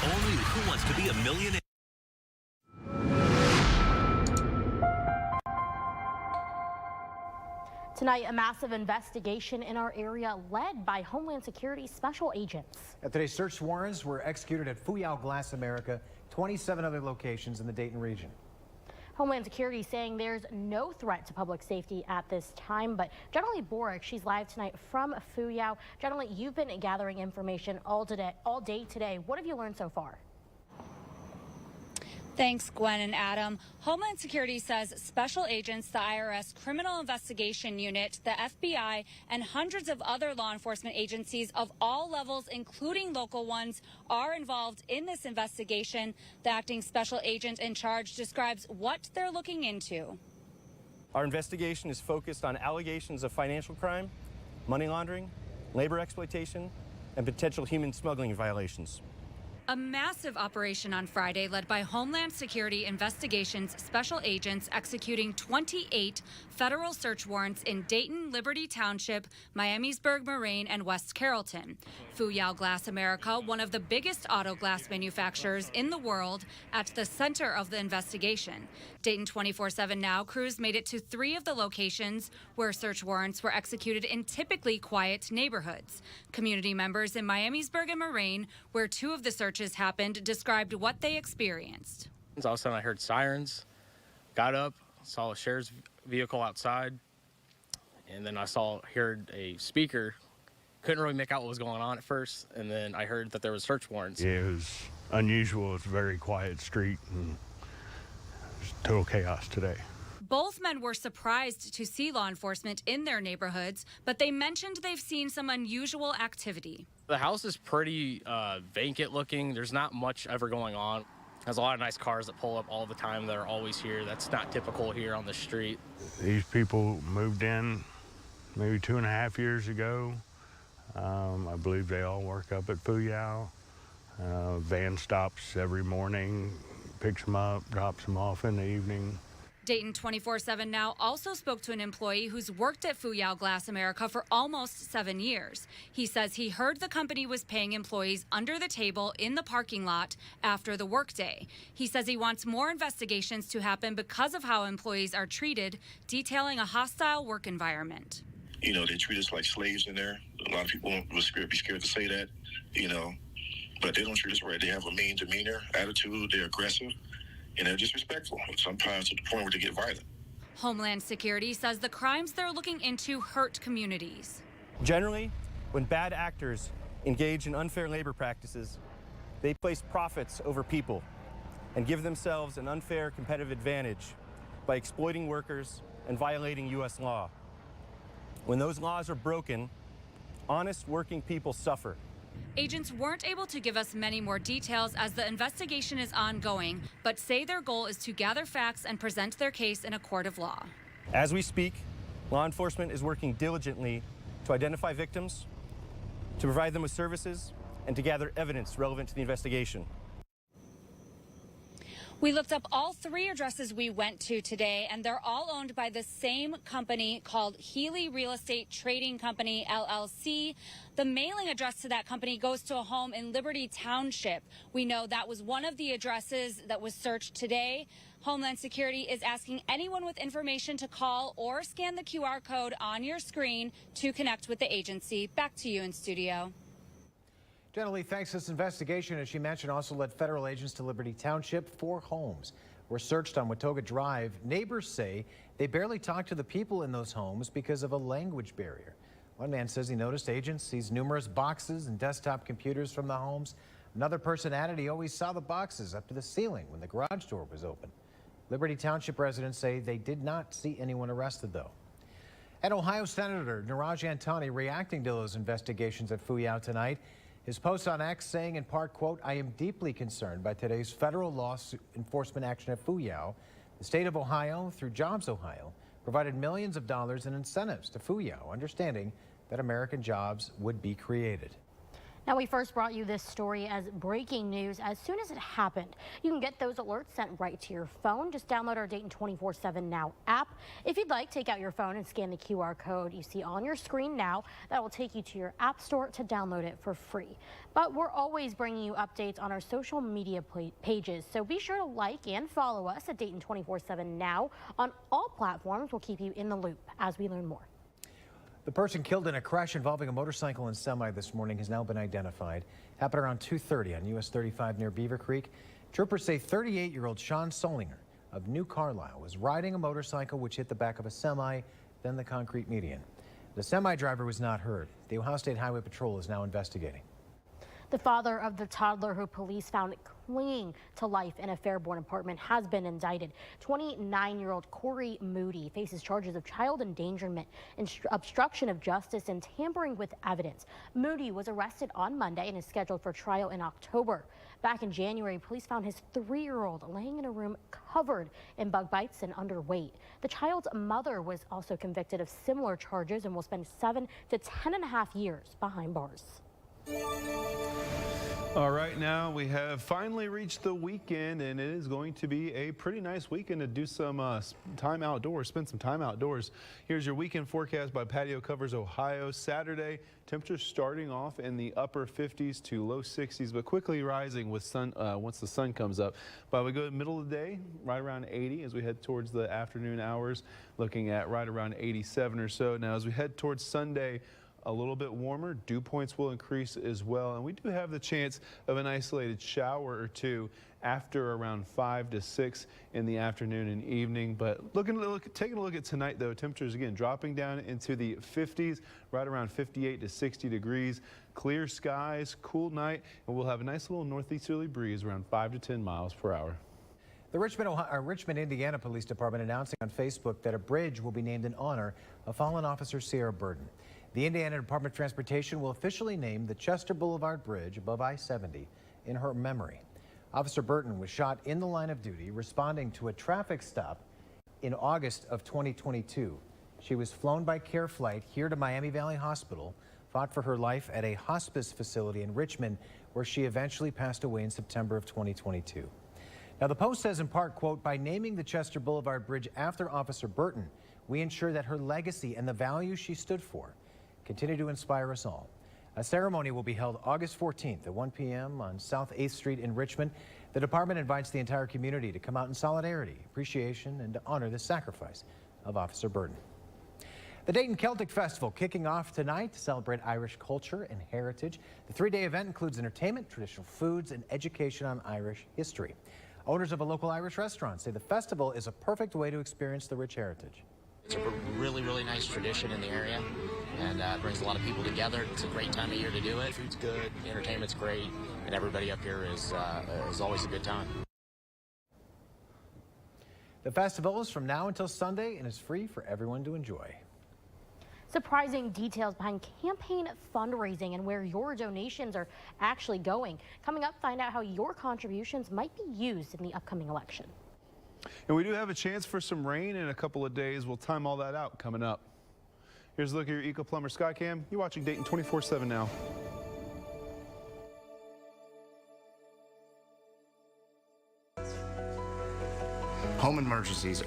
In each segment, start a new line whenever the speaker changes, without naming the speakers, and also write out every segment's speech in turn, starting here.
all-new Who Wants to Be a Millionaire?
Tonight, a massive investigation in our area led by Homeland Security special agents.
Today's search warrants were executed at Fuyao Glass America, 27 other locations in the Dayton region.
Homeland Security saying there's no threat to public safety at this time, but General Boric, she's live tonight from Fuyao. General, you've been gathering information all day today. What have you learned so far?
Thanks, Gwen and Adam. Homeland Security says special agents, the IRS Criminal Investigation Unit, the FBI, and hundreds of other law enforcement agencies of all levels, including local ones, are involved in this investigation. The acting special agent in charge describes what they're looking into.
Our investigation is focused on allegations of financial crime, money laundering, labor exploitation, and potential human smuggling violations.
A massive operation on Friday led by Homeland Security Investigations special agents executing 28 federal search warrants in Dayton, Liberty Township, Miamisburg, Moraine, and West Carrollton. Fuyao Glass America, one of the biggest auto glass manufacturers in the world, at the center of the investigation. Dayton 24/7 Now crews made it to 3 of the locations where search warrants were executed in typically quiet neighborhoods. Community members in Miamisburg and Moraine, where 2 of the searches happened, described what they experienced.
All of a sudden I heard sirens, got up, saw a sheriff's vehicle outside, and then I heard a speaker. Couldn't really make out what was going on at first, and then I heard that there was search warrants.
Yeah, it was unusual. It's a very quiet street, and it's total chaos today.
Both men were surprised to see law enforcement in their neighborhoods, but they mentioned they've seen some unusual activity.
The house is pretty vacant looking. There's not much ever going on. There's a lot of nice cars that pull up all the time that are always here. That's not typical here on the street.
These people moved in maybe 2.5 years ago. I believe they all work up at Fuyao. Van stops every morning, picks them up, drops them off in the evening.
Dayton 24/7 Now also spoke to an employee who's worked at Fuyao Glass America for almost 7 years. He says he heard the company was paying employees under the table in the parking lot after the workday. He says he wants more investigations to happen because of how employees are treated, detailing a hostile work environment.
You know, they treat us like slaves in there. A lot of people would be scared to say that, you know, but they don't treat us right. They have a mean demeanor, attitude, they're aggressive. And they're disrespectful, sometimes to the point where they get violent.
Homeland Security says the crimes they're looking into hurt communities.
Generally, when bad actors engage in unfair labor practices, they place profits over people and give themselves an unfair competitive advantage by exploiting workers and violating U.S. law. When those laws are broken, honest working people suffer.
Agents weren't able to give us many more details as the investigation is ongoing, but say their goal is to gather facts and present their case in a court of law.
As we speak, law enforcement is working diligently to identify victims, to provide them with services, and to gather evidence relevant to the investigation.
We looked up all 3 addresses we went to today, and they're all owned by the same company called Healy Real Estate Trading Company, LLC. The mailing address to that company goes to a home in Liberty Township. We know that was one of the addresses that was searched today. Homeland Security is asking anyone with information to call or scan the QR code on your screen to connect with the agency. Back to you in studio.
Jenna Lee, thanks. This investigation, as she mentioned, also led federal agents to Liberty Township. 4 homes were searched on Watoga Drive. Neighbors say they barely talk to the people in those homes because of a language barrier. One man says he noticed agents seized numerous boxes and desktop computers from the homes. Another person added he always saw the boxes up to the ceiling when the garage door was open. Liberty Township residents say they did not see anyone arrested, though. And Ohio Senator Niraj Antani reacting to those investigations at Fuyao tonight. His post on X saying in part, quote, "I am deeply concerned by today's federal law enforcement action at Fuyao. The state of Ohio, through Jobs Ohio, provided millions of dollars in incentives to Fuyao, understanding that American jobs would be created."
Now, we first brought you this story as breaking news as soon as it happened. You can get those alerts sent right to your phone. Just download our Dayton 24/7 Now app. If you'd like, take out your phone and scan the QR code you see on your screen now. That will take you to your app store to download it for free. But we're always bringing you updates on our social media pages, so be sure to like and follow us at Dayton 24/7 Now on all platforms. We'll keep you in the loop as we learn more.
The person killed in a crash involving a motorcycle and semi this morning has now been identified. Happened around 2:30 on US 35 near Beaver Creek. Troopers say 38-year-old Sean Solinger of New Carlisle was riding a motorcycle which hit the back of a semi, then the concrete median. The semi driver was not hurt. The Ohio State Highway Patrol is now investigating.
The father of the toddler who police found clinging to life in a Fairborn apartment has been indicted. 29-year-old Corey Moody faces charges of child endangerment, obstruction of justice, and tampering with evidence. Moody was arrested on Monday and is scheduled for trial in October. Back in January, police found his 3-year-old laying in a room covered in bug bites and underweight. The child's mother was also convicted of similar charges and will spend 7 to 10.5 years behind bars.
All right, now we have finally reached the weekend, and it is going to be a pretty nice weekend to do some time outdoors, spend some time outdoors. Here's your weekend forecast by Patio Covers Ohio. Saturday, temperatures starting off in the upper 50s to low 60s, but quickly rising with sun once the sun comes up. But we go middle of the day, right around 80 as we head towards the afternoon hours, looking at right around 87 or so. Now, as we head towards Sunday, a little bit warmer. Dew points will increase as well, and we do have the chance of an isolated shower or two after around 5 to 6 in the afternoon and evening. But taking a look at tonight, though, temperatures again dropping down into the 50s, right around 58 to 60 degrees. Clear skies, cool night, and we'll have a nice little northeasterly breeze around 5 to 10 miles per hour.
The Richmond, Indiana Police Department announcing on Facebook that a bridge will be named in honor of fallen officer Sierra Burden. The Indiana Department of Transportation will officially name the Chester Boulevard Bridge above I-70 in her memory. Officer Burton was shot in the line of duty responding to a traffic stop in August of 2022. She was flown by Care Flight here to Miami Valley Hospital, fought for her life at a hospice facility in Richmond, where she eventually passed away in September of 2022. Now, the Post says in part, quote, by naming the Chester Boulevard Bridge after Officer Burton, we ensure that her legacy and the values she stood for continue to inspire us all. A ceremony will be held August 14th at 1 p.m. on South 8th Street in Richmond. The department invites the entire community to come out in solidarity, appreciation, and to honor the sacrifice of Officer Burton. The Dayton Celtic Festival kicking off tonight to celebrate Irish culture and heritage. The 3-day event includes entertainment, traditional foods, and education on Irish history. Owners of a local Irish restaurant say the festival is a perfect way to experience the rich heritage.
It's a really, really nice tradition in the area, and brings a lot of people together. It's a great time of year to do it. Food's good, the entertainment's great, and everybody up here is always a good time.
The festival is from now until Sunday and is free for everyone to enjoy.
Surprising details behind campaign fundraising and where your donations are actually going. Coming up, find out how your contributions might be used in the upcoming election.
And we do have a chance for some rain in a couple of days. We'll time all that out coming up. Here's a look at your Eco Plumber Skycam. You're watching Dayton 24/7 now.
Home emergencies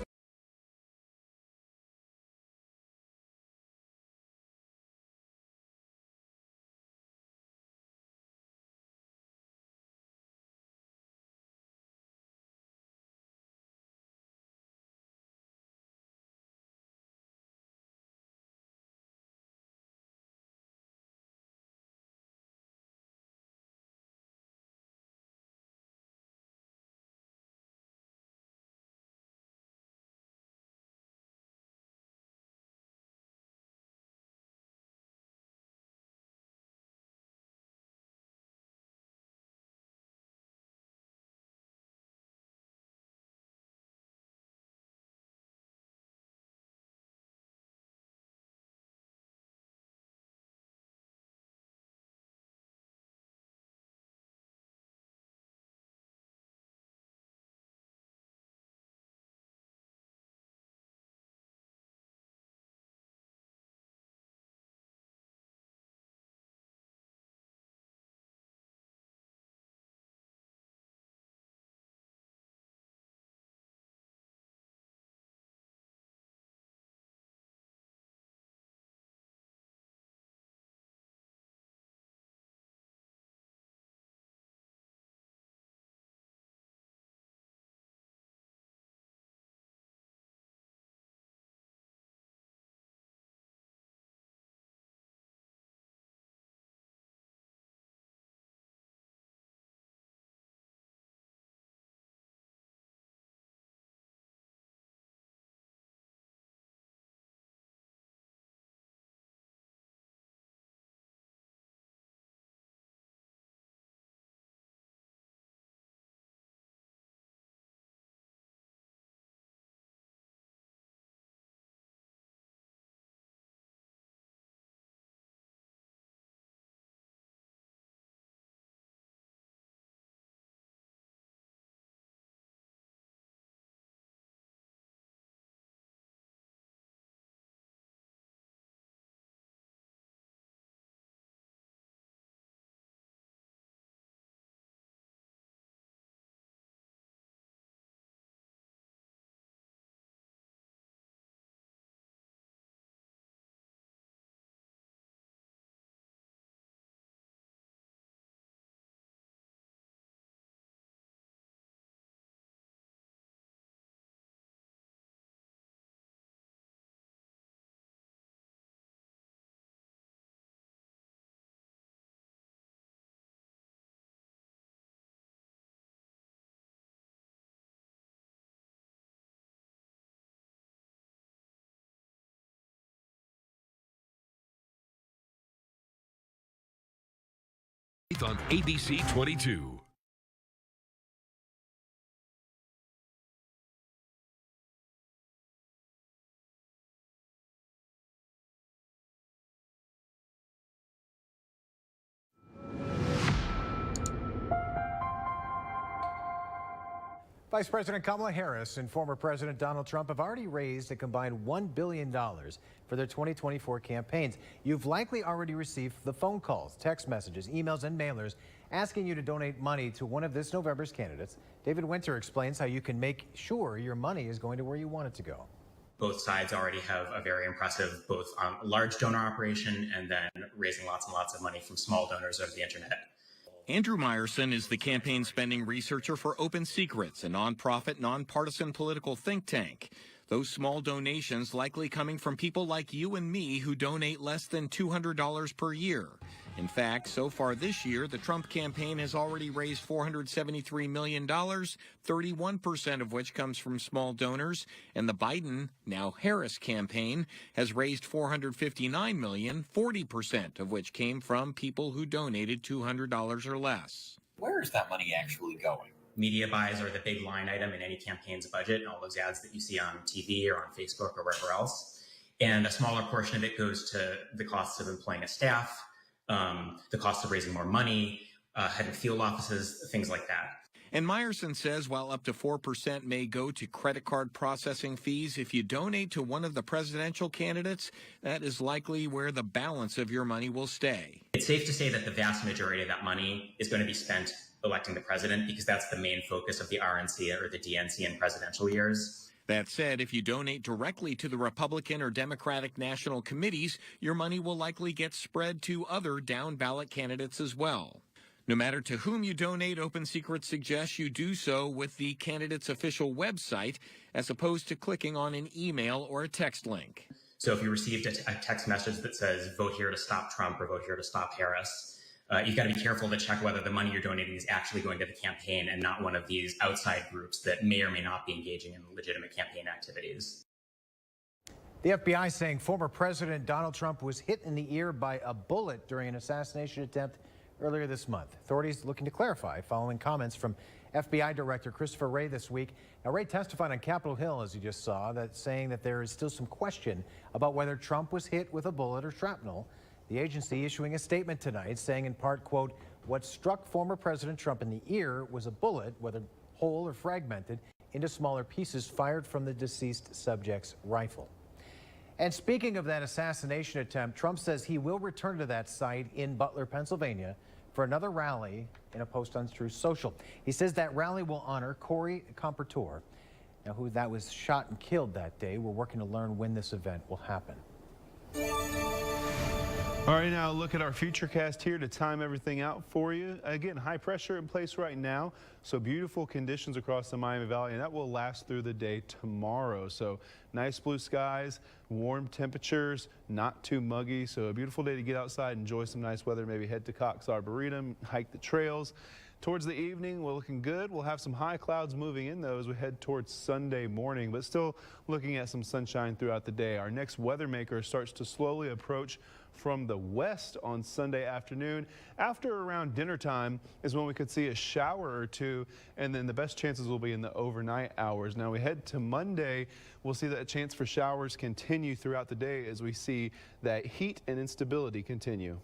11th on ABC 22.
Vice President Kamala Harris and former President Donald Trump have already raised a combined $1 billion for their 2024 campaigns. You've likely already received the phone calls, text messages, emails, and mailers asking you to donate money to one of this November's candidates. David Winter explains how you can make sure your money is going to where you want it to go.
Both sides already have a very impressive, both large donor operation and then raising lots and lots of money from small donors over the internet.
Andrew Meyerson is the campaign spending researcher for Open Secrets, a nonprofit, nonpartisan political think tank. Those small donations likely coming from people like you and me who donate less than $200 per year. In fact, so far this year, the Trump campaign has already raised $473 million, 31% of which comes from small donors, and the Biden, now Harris campaign has raised $459 million, 40% of which came from people who donated $200 or less.
Where is that money actually going?
Media buys are the big line item in any campaign's budget, all those ads that you see on TV or on Facebook or wherever else. And a smaller portion of it goes to the costs of employing a staff, the cost of raising more money, heading field offices, things like that.
And Meyerson says while up to 4% may go to credit card processing fees, if you donate to one of the presidential candidates, that is likely where the balance of your money will stay.
It's safe to say that the vast majority of that money is going to be spent electing the president because that's the main focus of the RNC or the DNC in presidential years.
That said, if you donate directly to the Republican or Democratic national committees, your money will likely get spread to other down-ballot candidates as well. No matter to whom you donate, Open Secrets suggests you do so with the candidate's official website as opposed to clicking on an email or a text link.
So if you received a text message that says, vote here to stop Trump or vote here to stop Harris, you've got to be careful to check whether the money you're donating is actually going to the campaign and not one of these outside groups that may or may not be engaging in legitimate campaign activities.
The FBI saying former President Donald Trump was hit in the ear by a bullet during an assassination attempt earlier this month. Authorities looking to clarify following comments from FBI Director Christopher Wray this week. Now, Wray testified on Capitol Hill, as you just saw, saying that there is still some question about whether Trump was hit with a bullet or shrapnel. The agency issuing a statement tonight saying in part, quote, what struck former President Trump in the ear was a bullet, whether whole or fragmented, into smaller pieces fired from the deceased subject's rifle. And speaking of that assassination attempt, Trump says he will return to that site in Butler, Pennsylvania for another rally in a post on Truth Social. He says that rally will honor Corey Compertor, now who that was shot and killed that day. We're working to learn when this event will happen.
All right, now look at our futurecast here to time everything out for you. Again, high pressure in place right now, so beautiful conditions across the Miami Valley, and that will last through the day tomorrow. So nice blue skies, warm temperatures, not too muggy, so a beautiful day to get outside, enjoy some nice weather, maybe head to Cox Arboretum, hike the trails. Towards the evening, we're looking good. We'll have some high clouds moving in, though, as we head towards Sunday morning, but still looking at some sunshine throughout the day. Our next weather maker starts to slowly approach from the west on Sunday afternoon. After around dinner time is when we could see a shower or two, and then the best chances will be in the overnight hours. Now we head to Monday, we'll see that chance for showers continue throughout the day as we see that heat and instability continue.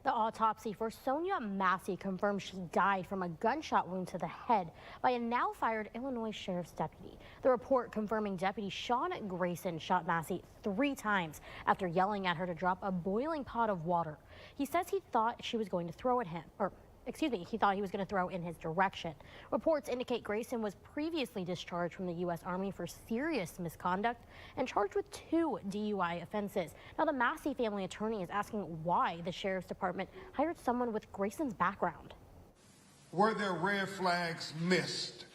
The autopsy for Sonia Massey confirms she died from a gunshot wound to the head by a now fired Illinois sheriff's deputy. The report confirming Deputy Sean Grayson shot Massey 3 times after yelling at her to drop a boiling pot of water. He says he thought she was going to throw at him, he thought he was going to throw in his direction. Reports indicate Grayson was previously discharged from the U.S. Army for serious misconduct and charged with 2 DUI offenses. Now, the Massey family attorney is asking why the sheriff's department hired someone with Grayson's background.
Were there red flags missed?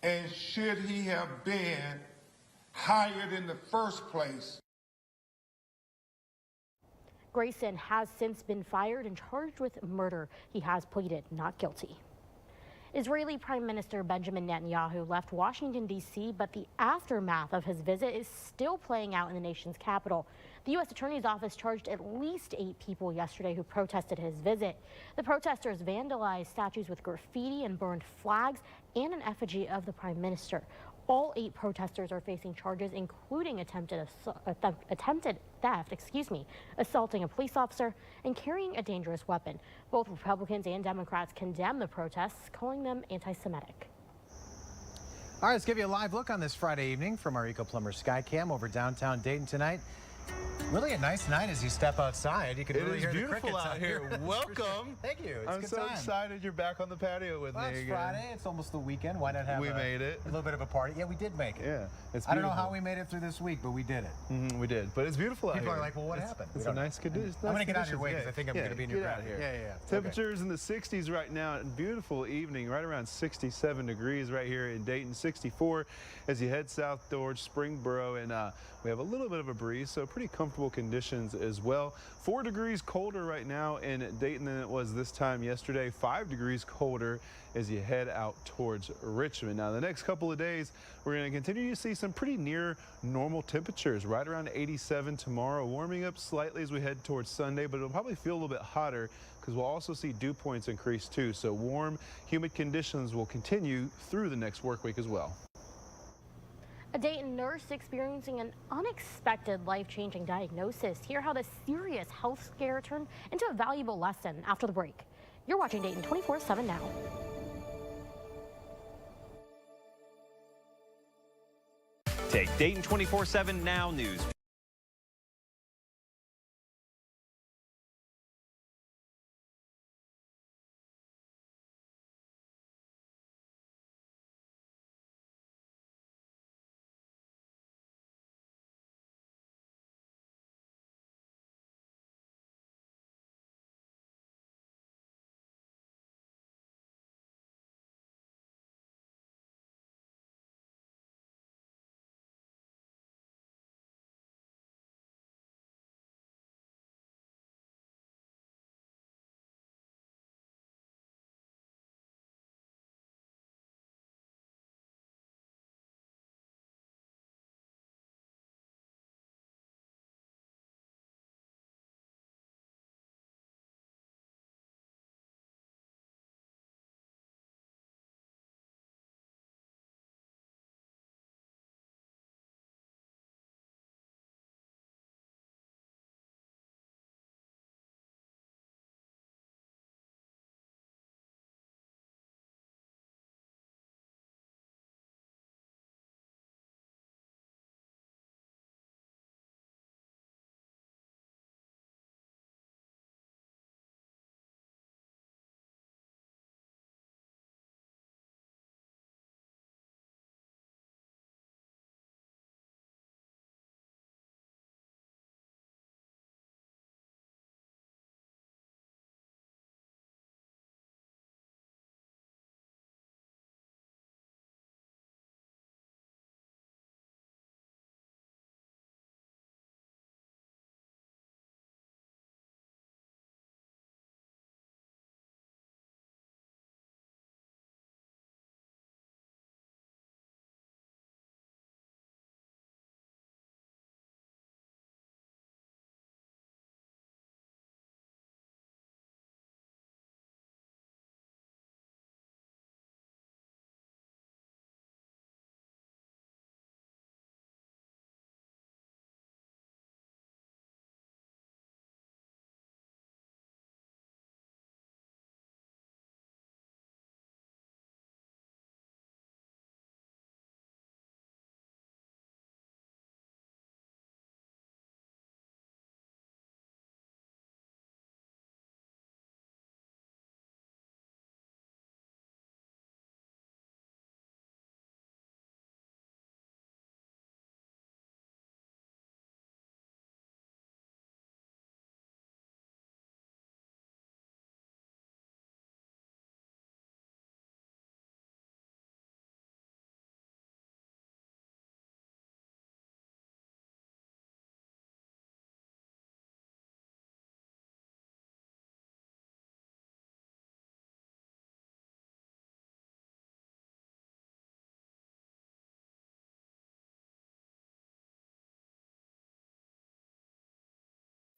And should he have been hired in the first place?
Grayson has since been fired and charged with murder. He has pleaded not guilty. Israeli Prime Minister Benjamin Netanyahu left Washington, D.C., but the aftermath of his visit is still playing out in the nation's capital. The U.S. Attorney's Office charged at least 8 people yesterday who protested his visit. The protesters vandalized statues with graffiti and burned flags and an effigy of the Prime Minister. All 8 protesters are facing charges, including attempted theft, assaulting a police officer, and carrying a dangerous weapon. Both Republicans and Democrats condemn the protests, calling them anti-Semitic.
All right, let's give you a live look on this Friday evening from our Eco Plumber Skycam over downtown Dayton tonight. Really a nice night as you step outside. You can really hear the crickets
beautiful out here. Welcome.
Thank you. It's
I'm
a good
so
time.
excited you're back on the patio with me
It's
again.
Friday. It's almost the weekend. Why not have
We made it.
a little bit of a party? Yeah, we did make it.
Yeah, it's beautiful.
I don't know how we made it through this week, but we did it.
We did, but it's beautiful out here.
People are like, well, what happened?
It's a nice condition.
I'm going to get out of your way because I think I'm going to be in your crowd
here.
Yeah.
Temperatures in the 60s right now. Beautiful evening, right around 67 degrees right here in Dayton. 64 as you head south towards Springboro, and we have a little bit of a breeze, so pretty comfortable conditions as well. 4 degrees colder right now in Dayton than it was this time yesterday. 5 degrees colder as you head out towards Richmond. Now, the next couple of days, we're going to continue to see some pretty near normal temperatures, right around 87 tomorrow, warming up slightly as we head towards Sunday, but it'll probably feel a little bit hotter because we'll also see dew points increase too. So warm, humid conditions will continue through the next work week as well.
A Dayton nurse experiencing an unexpected life-changing diagnosis. Hear how this serious health scare turned into a valuable lesson after the break. You're watching Dayton 24/7 now.
Take Dayton 24/7 Now News.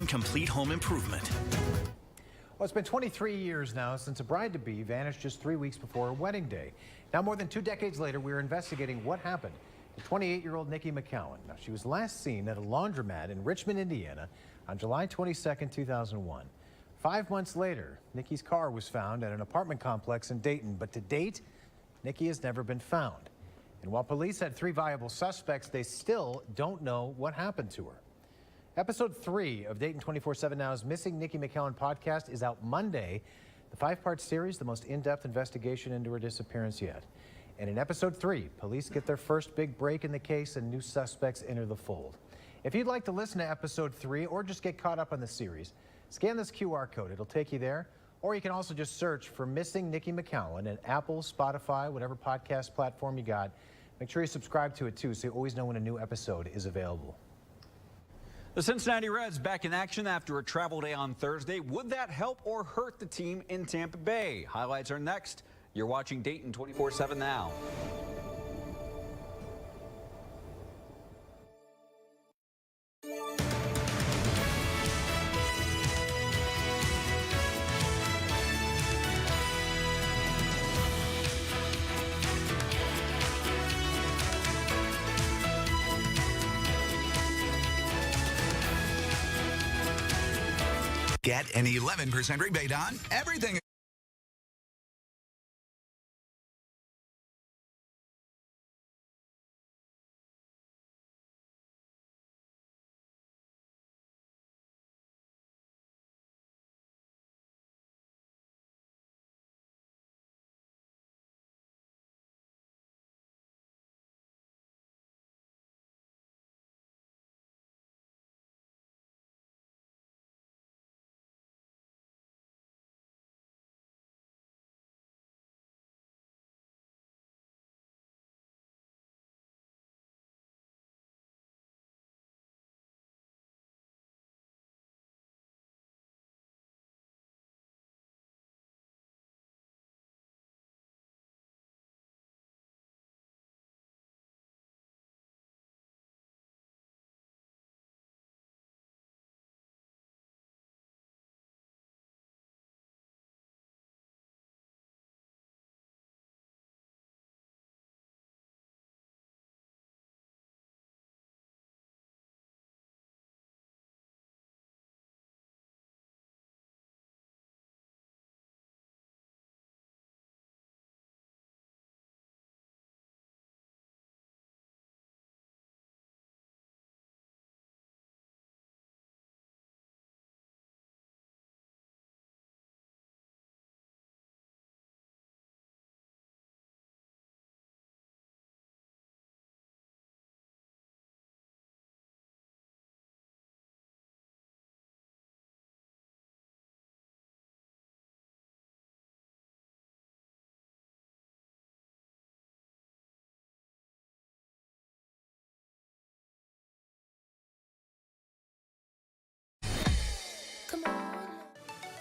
Complete home improvement.
Well, it's been 23 years now since a bride-to-be vanished just 3 weeks before her wedding day. Now, more than 2 decades later, we're investigating what happened to 28-year-old Nikki McCowan. Now, she was last seen at a laundromat in Richmond, Indiana on July 22, 2001. 5 months later, Nikki's car was found at an apartment complex in Dayton, but to date, Nikki has never been found. And while police had 3 viable suspects, they still don't know what happened to her. Episode 3 of Dayton 24/7 Now's Missing Nikki McCowan podcast is out Monday. The 5-part series, the most in-depth investigation into her disappearance yet. And in episode 3, police get their first big break in the case and new suspects enter the fold. If you'd like to listen to episode 3 or just get caught up on the series, scan this QR code. It'll take you there. Or you can also just search for Missing Nikki McCowan at Apple, Spotify, whatever podcast platform you got. Make sure you subscribe to it too so you always know when a new episode is available.
The Cincinnati Reds back in action after a travel day on Thursday. Would that help or hurt the team in Tampa Bay? Highlights are next. You're watching Dayton 24/7 Now.
Get an 11% rebate on everything.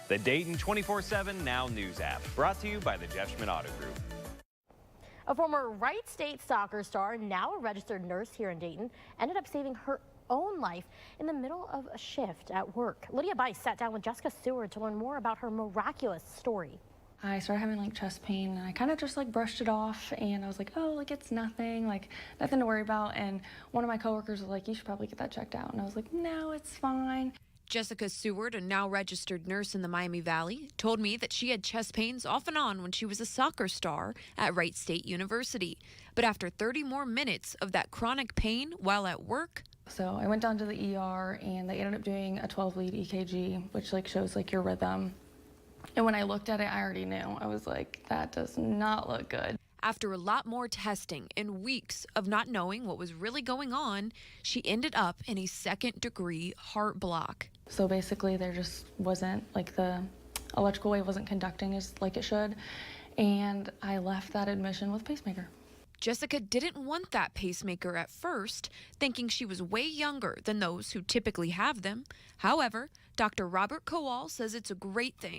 The Dayton 24/7 Now News app, brought to you by the Jeff Schmidt Auto Group.
A former Wright State soccer star, now a registered nurse here in Dayton, ended up saving her own life in the middle of a shift at work. Lydia Bice sat down with Jessica Seward to learn more about her miraculous story.
I started having like chest pain and I kind of just like brushed it off and I was like, oh, like it's nothing, like nothing to worry about. And one of my coworkers was like, you should probably get that checked out. And I was like, no, it's fine.
Jessica Seward, a now registered nurse in the Miami Valley, told me that she had chest pains off and on when she was a soccer star at Wright State University. But after 30 more minutes of that chronic pain while at work.
So I went down to the ER and they ended up doing a 12-lead EKG, which like shows like your rhythm. And when I looked at it, I already knew. I was like, that does not look good.
After a lot more testing and weeks of not knowing what was really going on, she ended up in a 2nd-degree heart block.
So basically there just wasn't, like the electrical wave wasn't conducting as like it should. And I left that admission with pacemaker.
Jessica didn't want that pacemaker at first, thinking she was way younger than those who typically have them. However, Dr. Robert Kowal says it's a great thing.